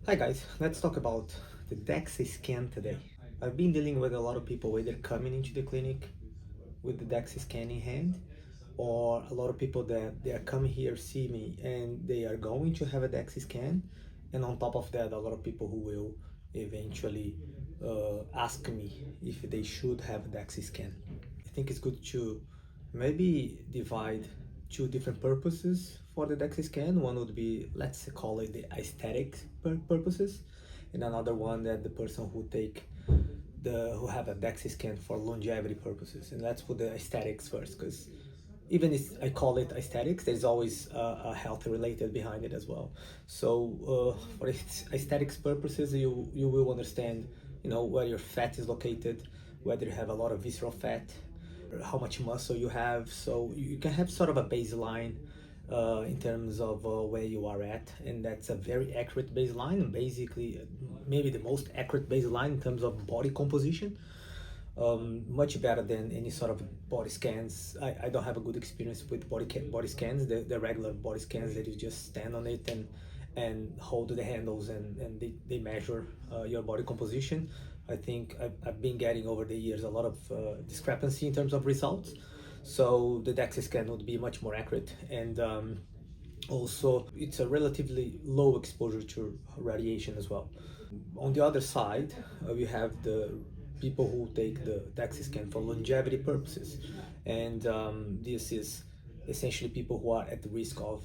Hi guys, let's talk about the DEXA scan today. I've been dealing with a lot of people either coming into the clinic with the DEXA scan in hand, or a lot of people that they are coming here see me and they are going to have a DEXA scan, and on top of that, a lot of people who will eventually ask me if they should have a DEXA scan. I think it's good to maybe divide two different purposes for the DEXA scan. One would be, let's call it the aesthetic purposes, and another one that the person who have a DEXA scan for longevity purposes. And let's put the aesthetics first, because even if I call it aesthetics, there's always a health related behind it as well. So for aesthetics purposes, you will understand, where your fat is located, whether you have a lot of visceral fat, how much muscle you have, so you can have sort of a baseline in terms of where you are at, and that's a very accurate baseline, and basically maybe the most accurate baseline in terms of body composition. Much better than any sort of body scans. I don't have a good experience with body scans, the regular body scans that you just stand on it and hold the handles and they measure your body composition. I think I've been getting over the years a lot of discrepancy in terms of results. So the DEXA scan would be much more accurate, and also it's a relatively low exposure to radiation as well. On the other side, we have the people who take the DEXA scan for longevity purposes, and this is essentially people who are at the risk of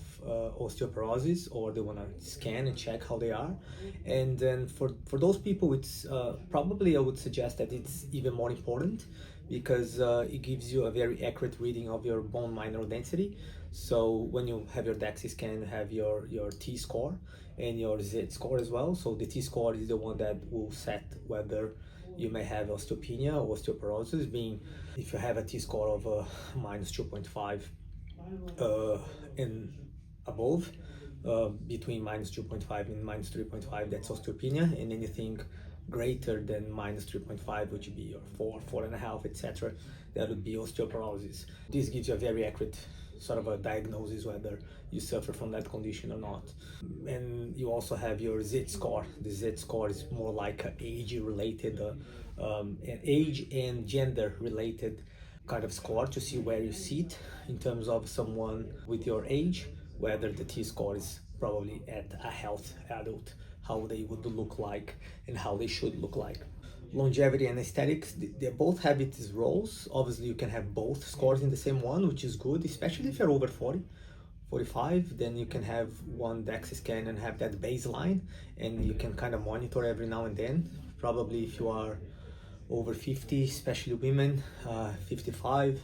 osteoporosis, or they want to scan and check how they are. And then for those people, it's probably I would suggest that it's even more important, because it gives you a very accurate reading of your bone mineral density. So when you have your DEXA scan, you have your T score and your Z score as well. So the T score is the one that will set whether you may have osteopenia or osteoporosis, being if you have a T score of minus 2.5 and above, between minus 2.5 and minus 3.5, that's osteopenia, and anything greater than minus 3.5, which would be your 4.5, etc., that would be osteoporosis. This gives you a very accurate sort of a diagnosis whether you suffer from that condition or not. And you also have your Z score. The Z score is more like an age related, age and gender related kind of score, to see where you sit in terms of someone with your age, whether the T score is probably at a health adult, how they would look like and how they should look like. Longevity and aesthetics, they both have its roles. Obviously you can have both scores in the same one, which is good, especially if you're over 40, 45. Then you can have one DEXA scan and have that baseline, and you can kind of monitor every now and then. Probably if you are over 50, especially women, 55,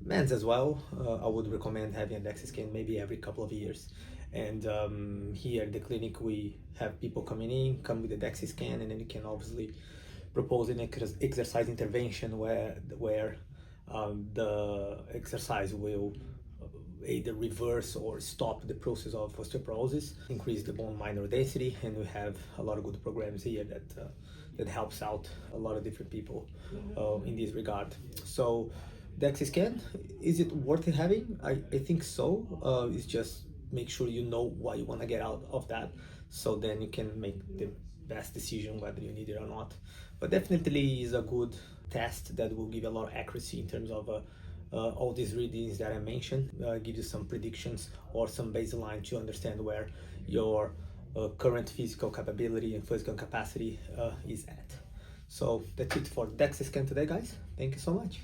men's as well, I would recommend having a DEXA scan maybe every couple of years. And here at the clinic we have people come with a DEXA scan, and then you can obviously propose an exercise intervention where the exercise will either reverse or stop the process of osteoporosis, increase the bone mineral density, and we have a lot of good programs here that helps out a lot of different people in this regard. So DEXA scan, is it worth having? I think so. It's just make sure you know what you want to get out of that, so then you can make the best decision whether you need it or not. But definitely is a good test that will give you a lot of accuracy in terms of all these readings that I mentioned, give you some predictions or some baseline to understand where your current physical capability and physical capacity is at. So that's it for DEXA scan today, guys. Thank you so much.